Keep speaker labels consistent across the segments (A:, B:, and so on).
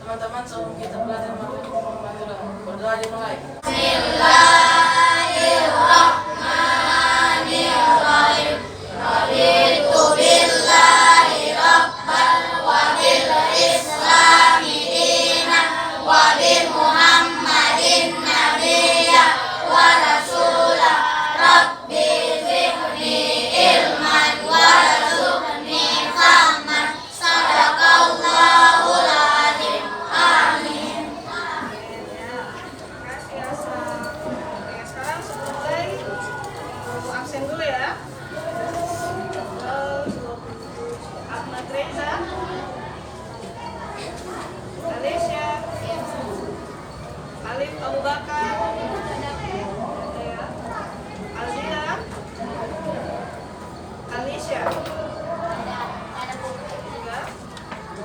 A: Teman-teman, sebelum kita belajar berdoa dimulai.
B: Bismillahirrahmanirrahim. Raditu billahi rabban wa bil islami dinan wa bi Muhammadin nabiyya wa rasulah. Rabbi zidni ilman warzuqni fahman. Sadaqallahul azim. Amin.
C: Terima kasih Asal. Oke, sekarang sebelum mulai absen dulu ya. Ahmad Reza, Alesya, Alif Abu Bakar, Alzira, Alisha,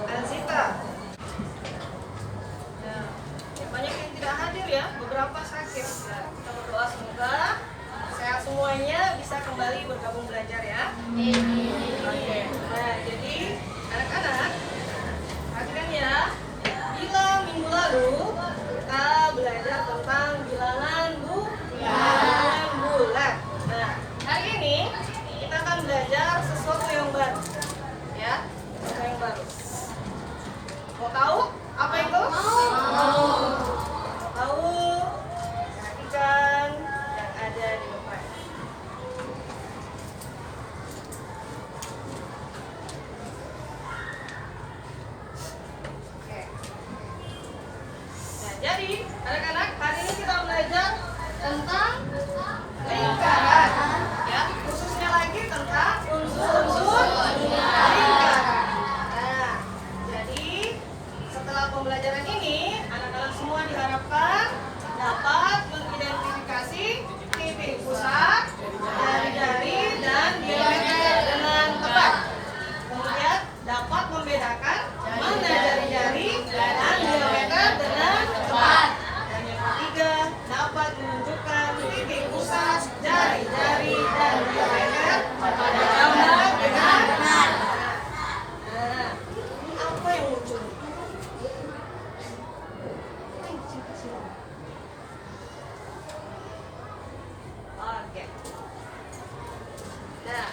C: Alzita. Nah, banyak yang tidak hadir ya, beberapa sakit. Nah, kita berdoa semoga sehat semuanya, bisa kembali bergabung belajar ya. Oke. Nah, jadi anak-anak, perhatikan ya. Bila minggu lalu kita belajar tentang bilangan bulat. Nah, hari ini kita akan belajar sesuatu yang baru. Ya, sesuatu yang baru. Mau tahu apa itu? Mau tahu? Perhatikan yang ada di depan. Oke. Nah, jadi anak-anak, hari ini kita belajar tentang lingkaran. Ya, khususnya lagi tentang unsur-unsur lingkaran. Nah, jadi setelah pembelajaran ini, anak-anak semua diharapkan dapat mengidentifikasi titik pusat, jari-jari, dan diameter dengan tepat. Kemudian dapat membedakan mana jari-jari dan diameter dengan tepat. Dan yang ketiga, dapat menunjukkan titik pusat, jari-jari, dan diameter pada gambar dengan benar. Nah, ini apa yang muncul? Oke. Nah,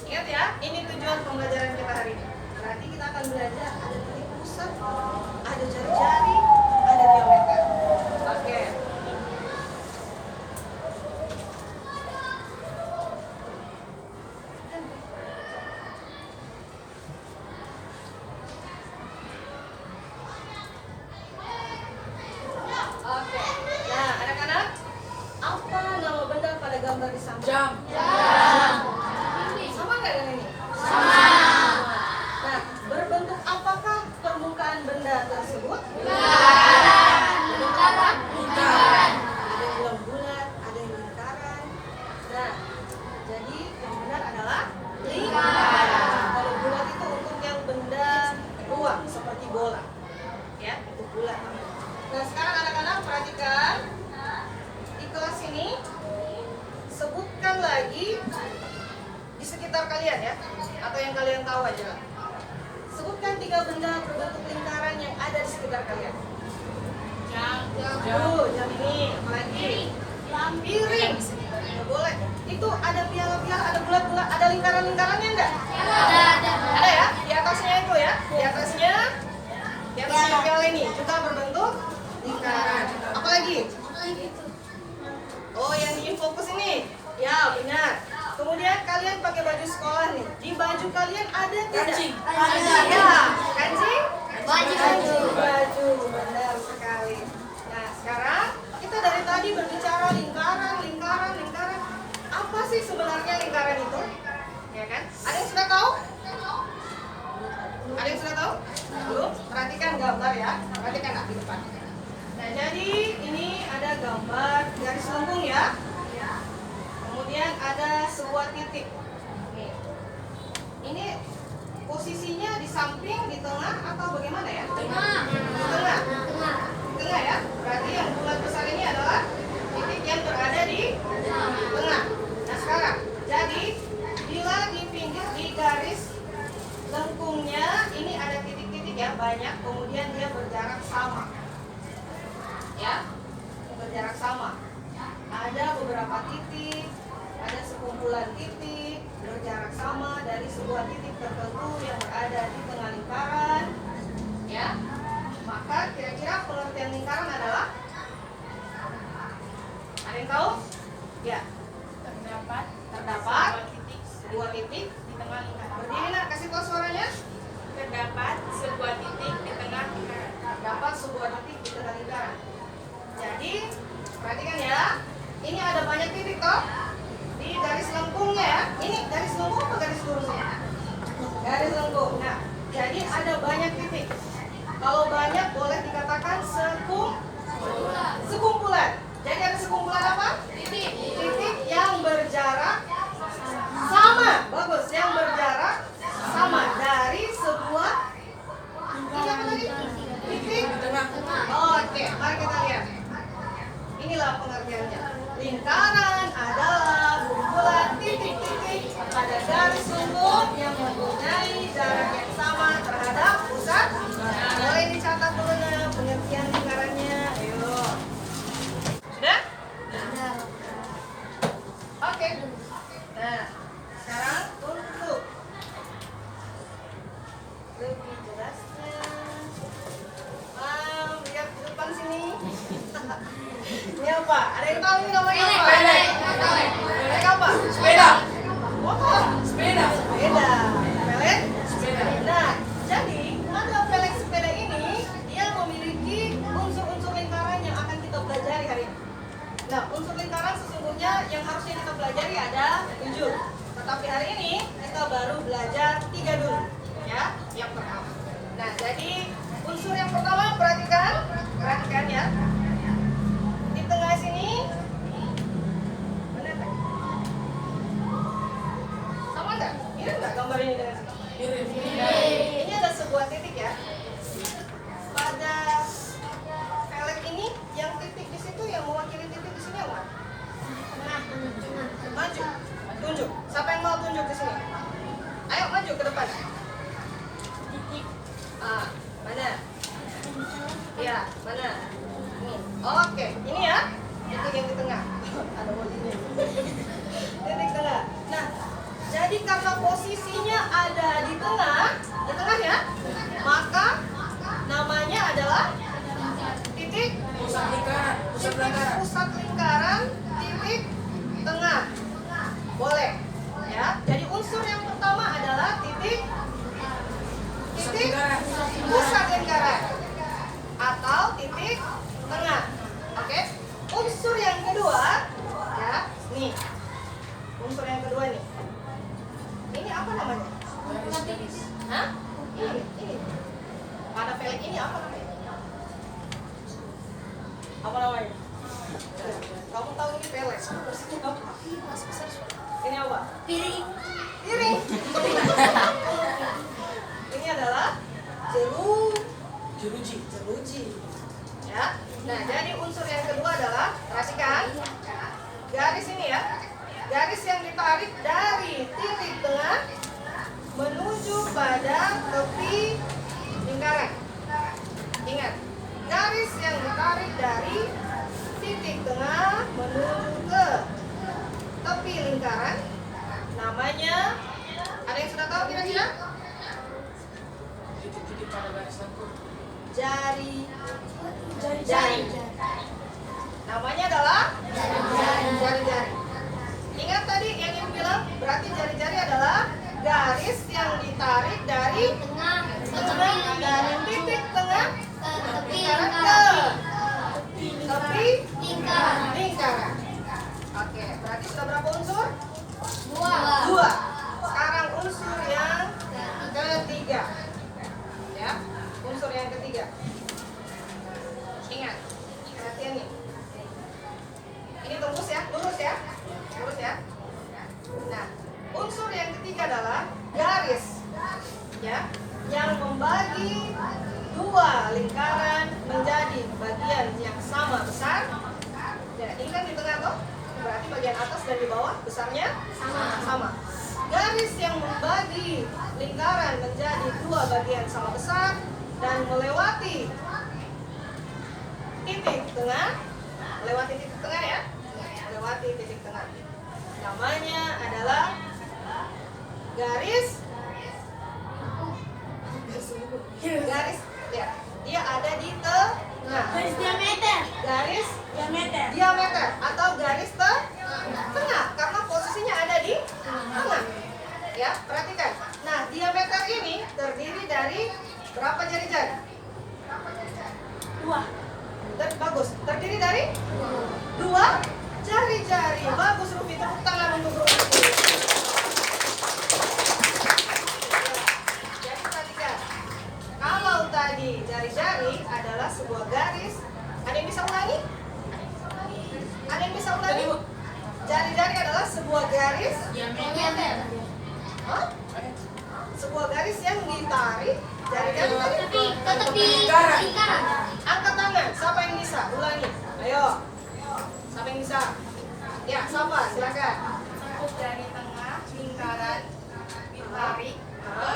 C: ingat ya, ini tujuan pembelajaran kita hari ini. Berarti kita akan belajar ada titik pusat, ada jari-jari, ada diameter. Oke. Oke. Nah, anak-anak, apa nama benda pada gambar di samping?
A: Jam.
C: Sama nggak dengan ini? Sama. Nah, berbentuk apakah permukaan benda tersebut? Bentuk apa? Lingkaran. Ada yang bilang bulat, ada yang lingkaran. Nah, jadi yang benar adalah lingkaran. Kalau bulat itu untuk yang benda ruang seperti bola, ya, itu bulat. Nah, sekarang anak-anak perhatikan di kelas ini, sebutkan lagi di sekitar kalian ya, atau yang kalian tahu aja lah. Sebutkan 3 benda berbentuk lingkaran yang ada di sekitar kalian. Jam ini, apalagi? Piring. Nggak boleh. Itu ada piala-piala, ada bulat-bulat, ada lingkaran-lingkarannya enggak? Ada. Ada ya? Di atasnya itu ya? Di atasnya piala ini juga berbentuk lingkaran. Apalagi? Oh, yang di fokus ini? Ya, benar. Kemudian kalian pakai baju sekolah nih. Di baju kalian ada tidak?
A: Kancing.
C: Ada. Ya, kancing?
B: Baju.
C: Baju, benar sekali. Nah, sekarang kita dari tadi berbicara lingkaran. Apa sih sebenarnya lingkaran itu? Ya kan? Ada yang sudah tahu? Ada yang sudah tahu? Belum? Perhatikan gambar ya. Perhatikan di depan. Nah, jadi ini ada gambar garis lengkung ya. Kemudian ada sebuah titik. Nih. Ini posisinya di samping, di tengah, atau bagaimana ya?
B: Tengah.
C: Di tengah. Tengah ya. Berarti yang bulat besar ini adalah titik yang berada di tengah. Nah, sekarang jadi bila di pinggir di garis lengkungnya ini ada titik-titik ya, banyak kemudian dia berjarak sama. Ya, berjarak sama. Ada beberapa titik, ada sekumpulan titik berjarak sama dari sebuah titik tertentu yang berada di tengah lingkaran. Ya, maka kira-kira pengertian lingkaran adalah? Ada yang tahu? Ya.
A: Terdapat
C: Dua titik
A: di tengah lingkaran.
C: berdiri. Nak, kasih tahu suaranya.
A: Terdapat sebuah titik di tengah lingkaran.
C: Dapat sebuah titik di tengah lingkaran. Jadi perhatikan ya, ini ada banyak titik toh di garis lengkungnya ya. Ini garis lengkung apa garis lurusnya? Garis lengkung. Nah, jadi ada banyak titik. Kalau banyak boleh dikatakan sekumpulan. Jadi ada sekumpulan apa? Titik yang berjarak sama. Bagus, yang berjarak sama dari sebuah ini apa tadi? Titik tengah. Oke, mari kita lihat. Inilah pengertiannya. Lingkaran adalah kumpulan titik-titik pada garis lengkung yang mempunyai jarak yang sama terhadap pusat. Boleh dicatat dulu nah, pengertian lingkarannya. Ayo. Sudah? Oke. Nah, sekarang untuk lebih jelasnya, lihat di depan sini. Ini apa? Ada yang tahu ini namanya apa? Pelet apa?
A: Sepeda.
C: Motor.
A: Sepeda.
C: Sepeda. Pelet?
A: Sepeda.
C: Nah, jadi pada pelet sepeda ini dia memiliki unsur-unsur lingkaran yang akan kita pelajari hari ini. Nah, unsur lingkaran sesungguhnya yang harusnya kita pelajari ada 7. Tetapi hari ini kita baru belajar 3 dulu. Ya, yang pertama. Nah, jadi unsur yang pertama perhatikan ya. Di tengah sini mana Pak? Sama enggak? Mirip enggak gambar ini dengan sini? Ini ada sebuah titik ya. Pada pelet ini yang titik di situ yang mewakili titik di sini apa? Maju. Tunjuk. Siapa yang mau tunjuk di sini? Ayo maju ke depan. Titik. Mana? Ya, mana? Ini. Oke, ini ya. Titik yang di tengah. Ada bodinya. Titik tengah. Nah, jadi karena posisinya ada di tengah ya, maka namanya adalah titik
A: Pusat lingkaran.
C: pusat lingkaran, titik tengah. Boleh ya. Jadi unsur yang pertama adalah titik pusat lingkaran atau titik tengah. Oke. Unsur yang kedua ya, nih. Unsur yang kedua nih. Ini apa namanya? Hah? Ini. Pada pelet ini apa namanya? Apa namanya? Kamu tahu ini pelet? Ini apa?
B: Piring.
C: Piring. Ini adalah jeruji. Ya. Nah, jadi unsur yang kedua adalah perhatikan garis ini ya. Garis yang ditarik dari titik tengah menuju pada tepi lingkaran. Ingat, garis yang ditarik dari titik tengah menuju ke tepi lingkaran namanya, ada yang sudah tahu kira-kira?
A: Titik-titik pada garis lengkung.
C: Jari. Namanya adalah jari-jari. Ingat tadi yang ibu bilang, berarti jari-jari adalah garis yang ditarik dari
B: Tengah.
C: dari titik tengah
B: Tepi
C: lingkaran ke tepi
B: lingkaran.
C: lingkaran. Oke, berarti sudah berapa unsur?
B: 2.
C: 2. Sekarang unsur yang ketiga. Ya, unsur yang ketiga. Ingat, perhatian nih. Ini tembus ya, lurus ya. Nah, unsur yang ketiga adalah garis ya, yang membagi 2 lingkaran menjadi bagian yang sama besar. Ya, ini kan di tengah toh? Berarti bagian atas dan di bawah besarnya sama. Garis yang membagi lingkaran menjadi 2 bagian sama besar dan melewati melewati titik tengah, melewati titik tengah ya, melewati titik tengah. Namanya adalah garis ya. Dia ada di tengah.
B: Garis diameter.
C: Garis
B: Diameter.
C: diameter atau garis tengah karena posisinya ada di tengah. Ya, perhatikan. Nah, diameter ini terdiri dari berapa jari-jari?
B: Dua.
C: Bagus. Terdiri dari dua jari-jari. Bagus, Rufi. Tepuk tangan untuk Rufi. Jadi perhatikan. Kalau tadi jari-jari adalah sebuah garis, ada yang bisa ulangi? Ada yang bisa ulangi? Jari-jari adalah sebuah garis.
B: Diameter.
C: Hah? Sebuah garis yang ditarik jari-jari tadi.
B: Ke tepi lingkaran.
C: Angkat tangan, siapa yang bisa? Ulangi. Ayo. Siapa yang bisa? Ya, siapa? Silakan.
D: Cukup dari tengah lingkaran ditarik ke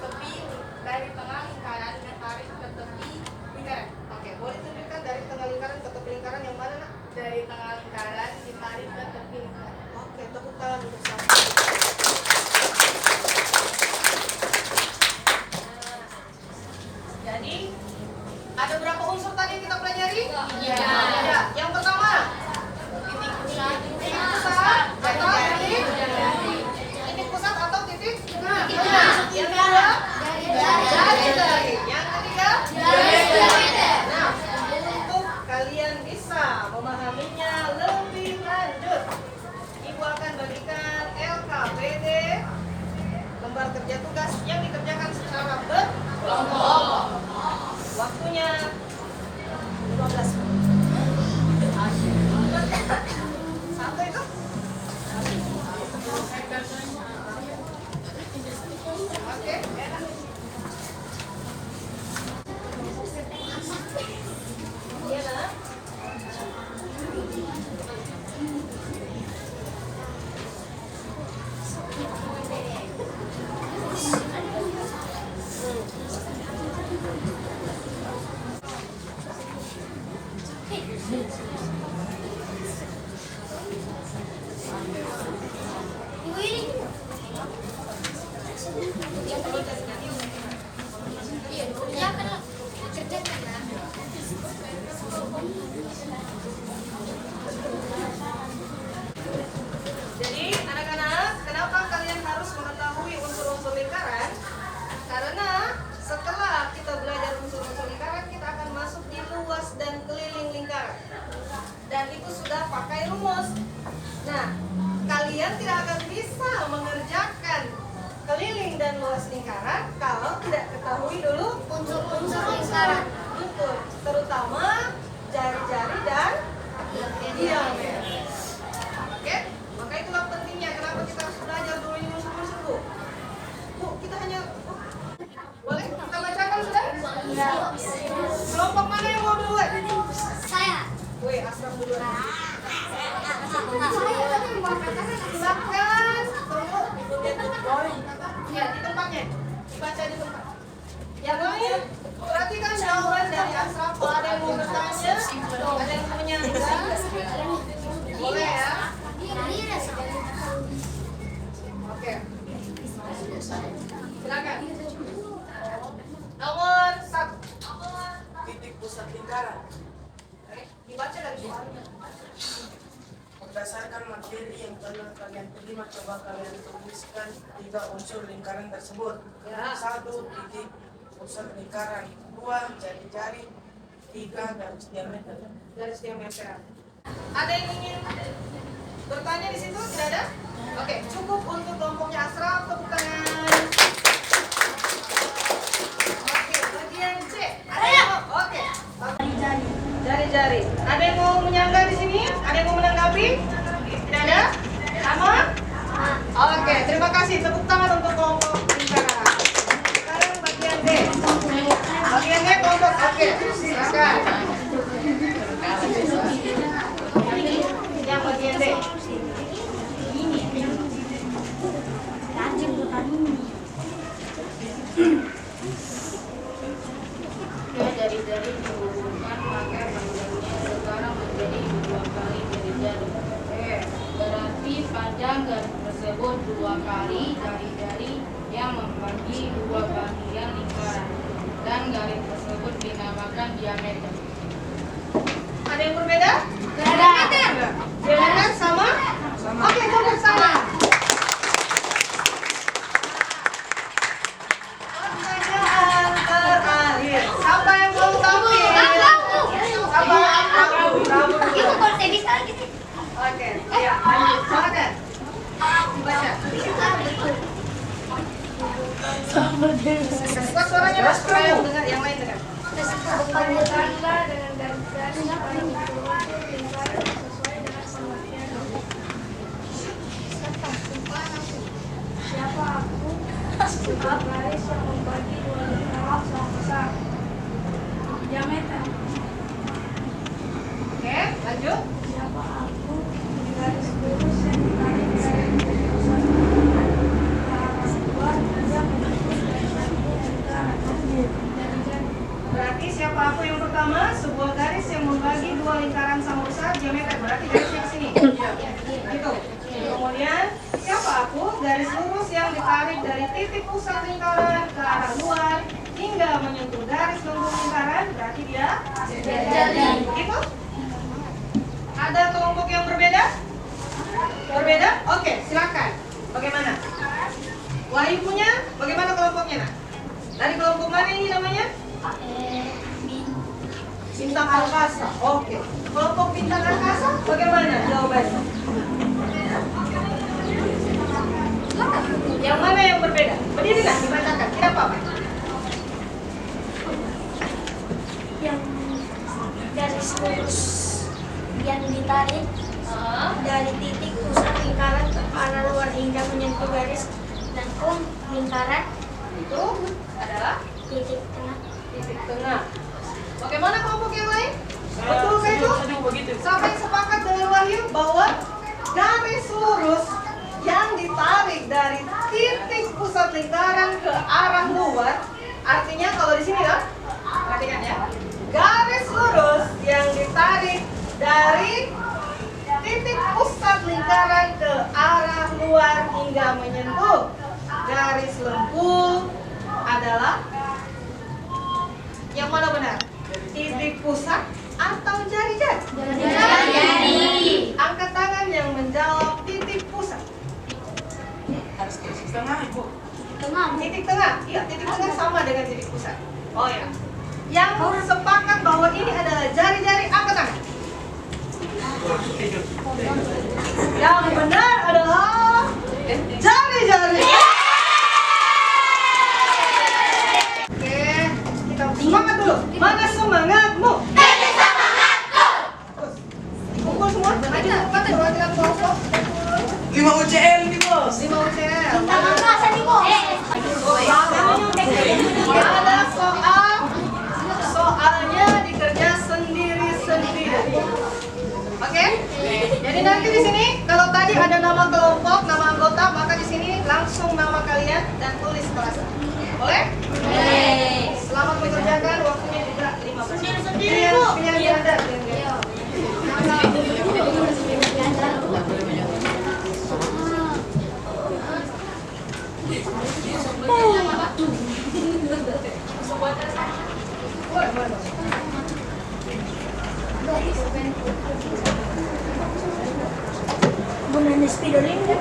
D: tepi, dari tengah lingkaran ditarik ke tepi lingkaran.
C: Oke, boleh tunjukkan dari tengah lingkaran ke tepi lingkaran yang mana, Nak?
D: Dari tengah lingkaran ditarik ke tepi lingkaran.
C: Oke, tepuk tangan untuk siapa? Jadi, ada berapa unsur tadi yang kita pelajari? Tiga. Yang pertama, titik pusat atau titik pusat atau titik tengah. Yang kedua, jari-jari. Yang ketiga, nah, untuk kalian bisa memahaminya lebih lanjut, Ibu akan berikan LKPD, lembar kerja tugas yang dikerjakan secara berkelompok. Waktunya 15 menit. Satu itu? Oke. Iya, Nak?
B: Ibu ini. Iya, kan kerjakan lah.
C: Jadi anak-anak, kenapa kalian harus mengetahui unsur-unsur lingkaran? Karena setelah kita belajar unsur-unsur lingkaran, kita akan masuk di luas dan keliling lingkaran. Dan itu sudah pakai rumus. Nah, kalian tidak akan bisa mengerjakan keliling dan luas lingkaran kalau tidak ketahui dulu
B: Unsur-unsur lingkaran.
C: betul, terutama jari-jari dan diameter. Oke, maka itulah pentingnya kenapa kita harus belajar dulu ini unsur-unsur, Bu. Bu, kita hanya boleh kita bacakan sudah? Kelompok mana yang mau duluan?
B: Saya.
C: Wih, Asram duluan.
B: Saya.
C: Silakan. Tunggu. Ya, di tempatnya. Dibaca di tempat. Yang lain, perhatikan jawaban dari Asram. Kalau ada yang mau bertanya, ada yang punya boleh ya. Oke. Silakan. Nomor 1.
E: Titik pusat lingkaran.
C: Dibaca dari soalnya.
E: Berdasarkan materi yang telah kalian terima, coba kalian tuliskan 3 unsur lingkaran tersebut.
C: Ya.
E: 1. Titik pusat lingkaran. 2. Jari-jari. 3. Garis diameter.
C: Garis diameter. Ada yang ingin bertanya di situ? Tidak ada? Oke, cukup untuk kelompoknya Asraf. Tepuk tangan. Oke, bagian C. Ada yang mau? Oke. Jari-jari. Ada yang mau menyangga di sini? Ada yang mau menanggapi? Tidak ada? Sama? Oke, terima kasih. Tepuk tangan untuk kelompok lingkaran. Sekarang bagian D. Bagian D kelompok. Oke, silakan. Yang bagian D. Ya, dari D.
D: Panjang garis tersebut 2 kali jari-jari yang membagi 2 bagian lingkaran, dan garis tersebut dinamakan diameter.
C: Ada yang berbeda?
B: Diameter.
C: Diameter sama? Oke, cukup sama. Pertanyaan terakhir. Siapa yang mau tampil? Siapa? Kamu.
B: Ibu kalau saya bisa gitu.
C: Oke, ya, lanjut. Silakan. Dibaca. Kuat suaranya, Mas, supaya yang dengar, yang lain dengar.
B: Panjanglah dengan garis-garis pada lingkaran sesuai dengan pengertian siapa aku? Sebab garis yang membagi 2 lingkaran sama besar. Diameter.
C: Oke, lanjut.
B: Siapa aku? Garis lurus yang ditarik dari pusat lingkaran ke arah luar hingga menyebut garis lingkaran.
C: Berarti siapa aku yang pertama? Sebuah garis yang membagi 2 lingkaran sama besar diameter. Berarti garisnya ke sini. Gitu. Kemudian siapa aku? Garis lurus yang ditarik dari titik pusat lingkaran ke arah luar hingga menyentuh garis lengkung lingkaran. Berarti dia jadi. Gitu. Ada kelompok yang berbeda? Berbeda? Oke, silakan. Bagaimana? Wahyu punya? Bagaimana kelompoknya, nak? Dari kelompok mana ini namanya? Bintang angkasa. Oke. Kelompok bintang angkasa bagaimana jawabannya? Yang mana yang berbeda? Berdiri nak dibacakan. Tidak apa-apa.
B: Yang garis lurus yang ditarik dari titik pusat lingkaran ke arah luar hingga menyentuh garis lengkung lingkaran
C: Itu adalah
B: titik tengah.
C: titik tengah. Bagaimana kelompok yang lain? Betul saya itu? Siapa yang sepakat dengan Wahyu bahwa garis lurus yang ditarik dari titik pusat lingkaran ke arah luar, artinya kalau di sini ya, perhatikan ya, garis lurus yang ditarik dari titik pusat lingkaran ke arah luar hingga menyentuh garis lengkung adalah yang mana benar? Titik pusat atau jari-jari?
B: Jari.
C: Angkat tangan yang menjawab titik pusat.
E: Harus ke tengah, Ibu.
B: Tengah.
C: Titik tengah, iya titik tengah sama dengan titik pusat. Oh ya. Yang sepakat bahwa ini adalah jari-jari, angkat tangan. Yang benar adalah jari-jari. Oke, kita semangat dulu. Mana semangatmu?
B: Ini semangatku.
C: Terus, kumpul semua. Ayo, perhatikan kelompok.
E: 5 UCL nih, Bos.
C: 5 UCL.
B: Bintang angkasa nih, Bu.
C: Ada soalnya dikerja sendiri-sendiri. Oke? Jadi nanti di sini kalau tadi ada nama kelompok, nama anggota, maka di sini langsung nama kalian dan tulis kelasnya. Boleh? Selamat mengerjakan, waktunya juga 15 menit. Sendiri, Bu.
B: Bukan spidolin kan?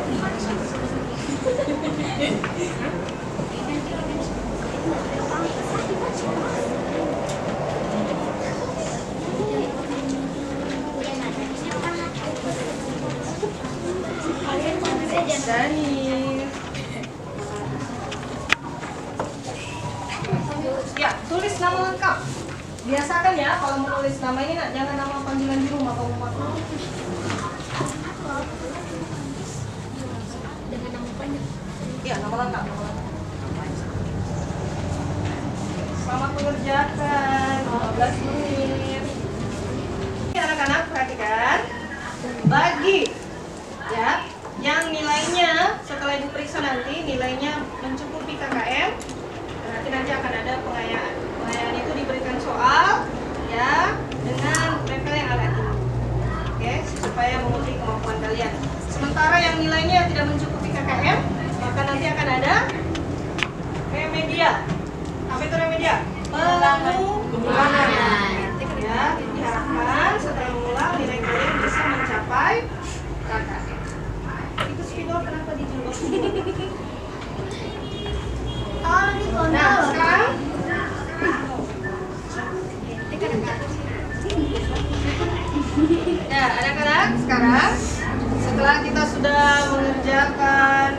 C: Ya, tulis nama lengkap. Biasakan ya kalau menulis nama ini jangan nama panggilan di rumah kamu pakai.
B: Dengan nama panjang.
C: Ya, nama lengkap, nama lengkap. Selamat mengerjakan 15 menit. Ini anak-anak perhatikan. Bagi ya yang nilainya setelah diperiksa nanti nilainya mencukupi KKM. Nanti akan ada pengayaan. Pengayaan itu diberikan soal ya dengan level yang agak tinggi. Oke, supaya menguji kemampuan kalian. Sementara yang nilai sekarang setelah kita sudah mengerjakan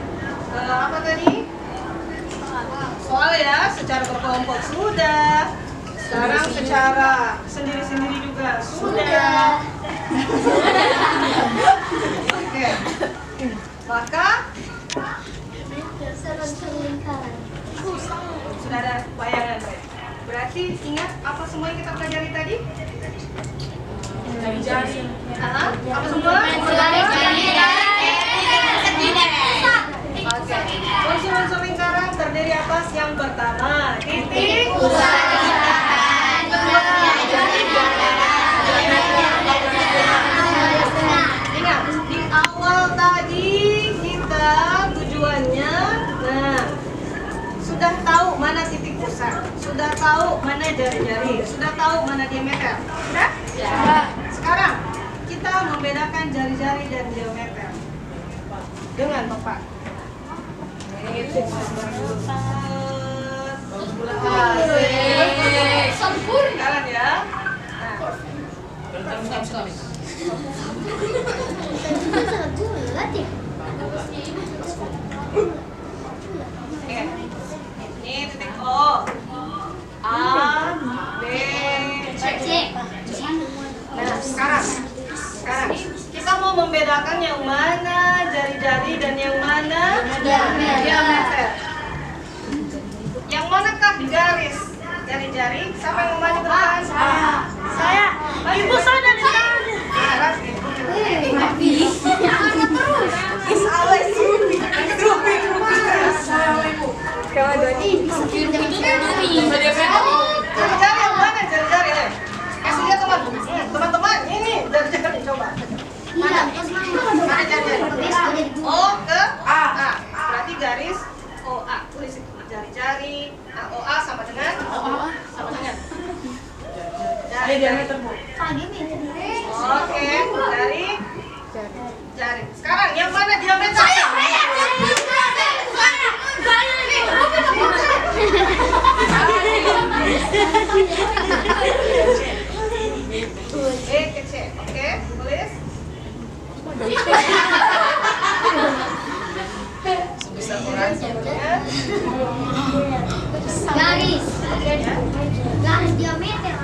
C: apa tadi? Soal ya, secara berkelompok sudah. Sekarang secara sendiri-sendiri juga sudah. Oke. Maka sudah ada bayangan. Berarti ingat apa semua yang kita pelajari tadi?
E: Jari-jari.
C: Apa semua? Oke. Unsur-unsur lingkaran terdiri atas yang pertama titik Ingat, di awal tadi kita tujuannya, sudah tahu mana titik pusat, sudah tahu mana jari-jari, sudah tahu mana diameter, sudah? Ya. Sekarang kita membedakan jari-jari dan diameter dengan tepat. Sekarang ya. Ini titik O, A, B, C. Nah, sekarang kita mau membedakan yang mana jari-jari dan yang mana diameter. Yang manakah garis jari-jari? Siapa yang mau maju ke depan? Saya. Ibu saya dari depan. Jari-jari yang mana jari-jari? Kasih lihat teman-teman. Ini jari-jari coba. Mana jari-jari? O ke A. Berarti garis OA. Tulis jari-jari. OA sama dengan jari diameter, Bu. Oke, jari. Sekarang yang mana diameter? B ke C. Oke, tulis. Sebesar orang sebenarnya.
B: Garis diameter.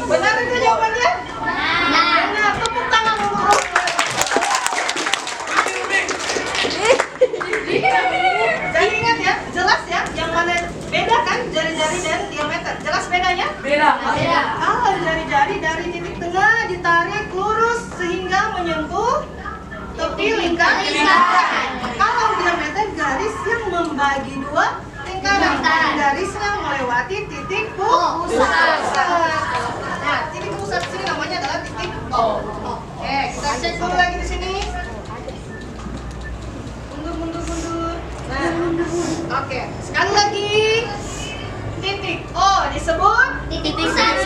C: Benar itu jawabannya? Benar, tepuk tangan dulu. Jadi ingat ya, jelas ya, yang mana beda kan jari-jari dan diameter. Jelas bedanya?
E: Beda.
C: Kalau jari-jari dari titik tengah ditarik lurus sehingga menyentuh tepi lingkaran. Kalau diameter garis yang membagi dua lingkaran. Garisnya melewati titik pusat. Nah, titik pusat sini namanya adalah titik O. Oke, kita cek dulu lagi di sini. Mundur. Nah, oke. Sekali lagi. Titik O disebut
B: Titik pusat.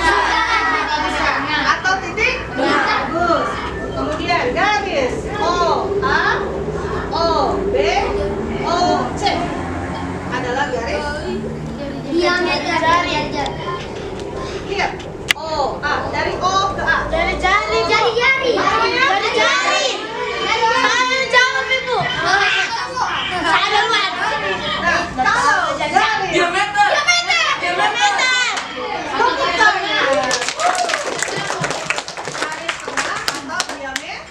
C: atau titik bagus. Kemudian garis O A, O B, O C adalah garis
B: Diameter
C: lihat O A, dari O ke A.
B: dari jari. Saya jawab, Ibu. Saya duluan.
C: Nah, kalau garis
E: Diameter.
C: tepuk tangan. Garis tengah atau diameter.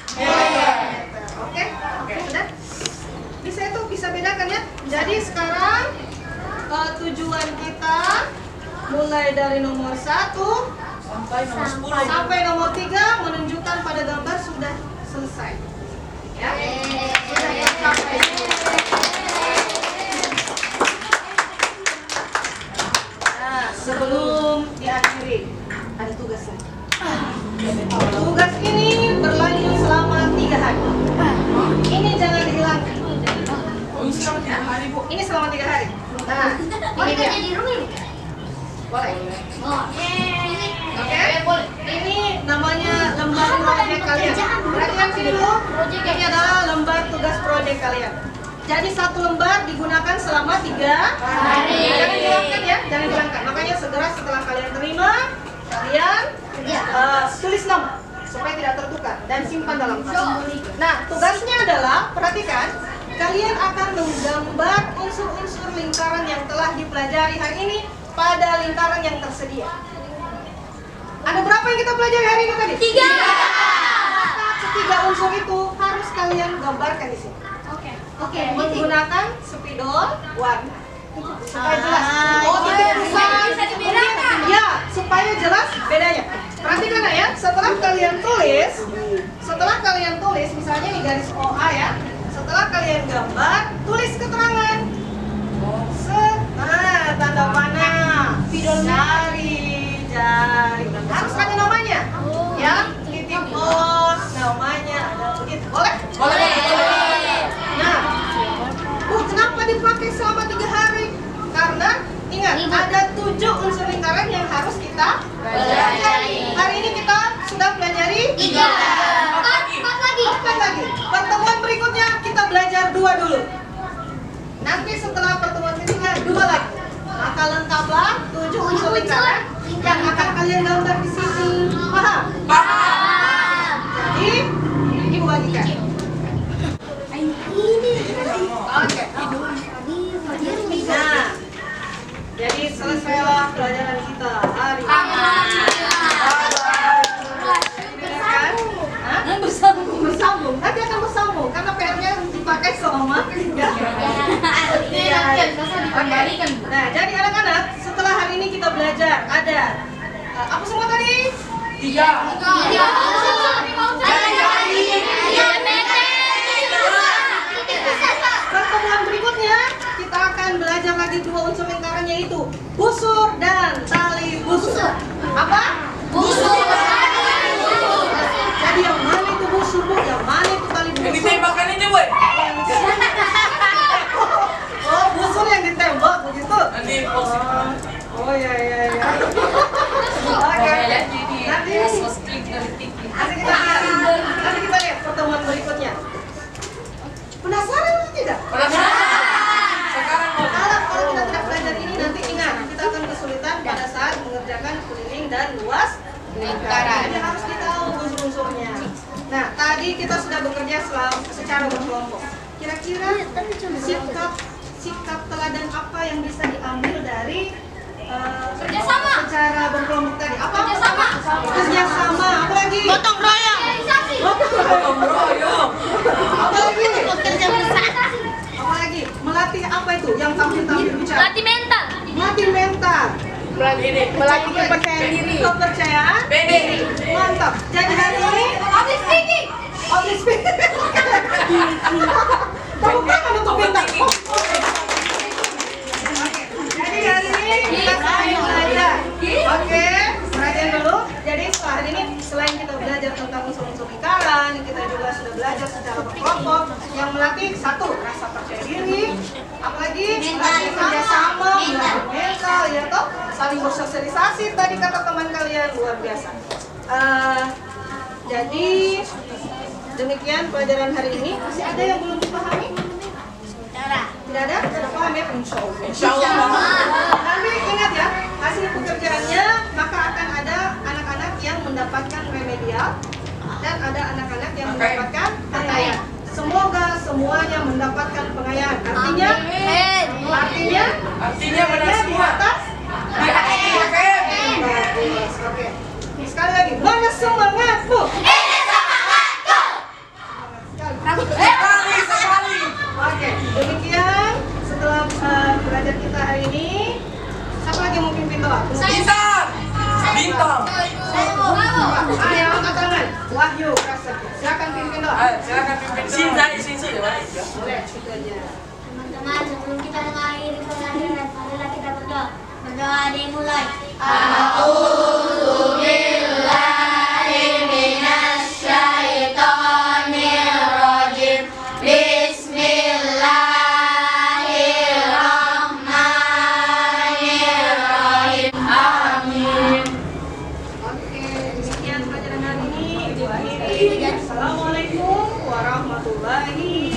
C: Oke, sudah. Bisa bedakan ya. Jadi sekarang tujuan kita mulai dari nomor 1 sampai nomor 3 menunjukkan pada gambar sudah selesai. Ya. Sudah tercapai. Nah, sebelum diakhiri ada tugasnya. Tugas ini berlanjut selama 3 hari. Ini jangan dihilangkan. Ini selama 3 hari. Nah, ini dia.
B: Jadi rumit.
C: Boleh.
B: Oke.
C: Oke. Ini namanya lembar proyek kalian. Perhatikan sini dulu. Ini adalah lembar tugas proyek kalian. Jadi satu lembar digunakan selama 3 hari. Jangan dihilangkan ya, jangan dihilangkan. Makanya segera setelah kalian terima, supaya tidak tertukar dan simpan dalam tas. Nah, tugasnya adalah, perhatikan, kalian akan menggambar unsur-unsur lingkaran yang telah dipelajari hari ini pada lingkaran yang tersedia. Ada berapa yang kita pelajari hari ini tadi? 3. Maka ketiga unsur itu harus kalian gambarkan di sini. Oke, menggunakan spidol warna. Supaya jelas. Oh, tidak bisa dibedakan. Ya, supaya jelas bedanya. Perhatikan ya, setelah kalian tulis, misalnya di garis OA ya. Setelah kalian gambar, tulis keterangan. Tanda panah. Jari. Harus ada namanya. Ya, titik pos, namanya ada begitu. Boleh? Nah, kenapa dipakai selama 3 hari? Karena ingat, ada 7 unsur lingkaran yang harus kita pelajari. Hari ini kita sudah pelajari 3. 4 lagi. Pertemuan berikutnya kita belajar 2 dulu. Nanti setelah pertemuan ketiga 2 lagi. Maka lengkaplah 7 unsur lingkaran yang akan kalian gambar di sini. Paham? Jadi, ibu bagikan. Oke. Nah, jadi selesailah pelajaran kita hari ini. Bersambung. Nanti akan bersambung karena PR-nya dipakai selama 3 hari. Nah, jadi anak-anak, setelah hari ini kita belajar ada apa semua tadi?
E: 3.
C: Pertemuan berikutnya kita akan belajar lagi 2 unsur lingkaran, yaitu busur dan tali busur. Apa? Busur. Jadi yang mana itu busur, Bu? Yang mana itu tali busur?
E: Yang ditembakkan itu, boy.
C: Oh, busur yang ditembak begitu?
E: Nanti posisi.
C: Oh iya. Oke. Nanti kita lihat pertemuan berikutnya. Penasaran atau tidak?
E: Sekarang mau.
C: Kalau kita tidak belajar ini, nanti ingat kita akan kesulitan pada saat mengerjakan keliling dan luas lingkaran. Jadi harus ditahu unsur-unsurnya. Nah, tadi kita sudah bekerja secara berkelompok. Kira-kira sikap teladan apa yang bisa diambil dari
B: Kerjasama.
C: secara berkelompok tadi? Apa?
B: Kerjasama.
C: Apa lagi?
B: Gotong royong.
E: Gotong royong.
C: Apa lagi?
B: Bekerja bersama.
C: Apa lagi? Melatih apa itu? Yang tampil bicara.
B: Latih mental.
C: Melatih mental.
D: Melatih kepercayaan diri.
C: Kepercayaan
E: Diri.
C: Mantap. Jadi hari ini
B: Public speaking.
C: public speaking. Tepuk tangan untuk Binta. Jadi hari ini kita sambil belajar. Oke, perhatian dulu. Jadi setelah hari ini, selain kita belajar tentang unsur-unsur lingkaran, kita juga sudah belajar secara berkelompok yang melatih 1. Rasa percaya diri. Apalagi melatih kerjasama, melatih mental, ya toh, saling bersosialisasi. Tadi kata teman kalian luar biasa. Jadi demikian pelajaran hari ini. Masih ada yang belum dipahami? Tidak ada? Sudah paham ya?
E: Insya Allah.
C: Tapi ingat ya, hasil pekerjaannya maka akan ada anak-anak yang mendapatkan remedial dan ada anak-anak yang mendapatkan pengayaan. Semoga semuanya mendapatkan pengayaan. Artinya
E: benar
C: di
E: semua.
C: atas.
E: Di atas 2 KM.
C: Bagus. Oke. Sekali lagi, mana semangatmu?
E: Sekali.
C: Oke, demikian setelah belajar kita hari ini. Siapa lagi mau pimpin doa?
E: Bintang.
C: Ayo angkat tangan. Wahyu Prasetyo. Silakan pimpin doa.
E: Silakan pimpin. Sini.
C: Boleh, situ aja.
B: Teman-teman, sebelum kita mengakhiri pelajaran, marilah kita berdoa. Berdoa dimulai.
C: Oke, demikian pelajaran hari ini. Ibu akhiri. Assalamualaikum warahmatullahi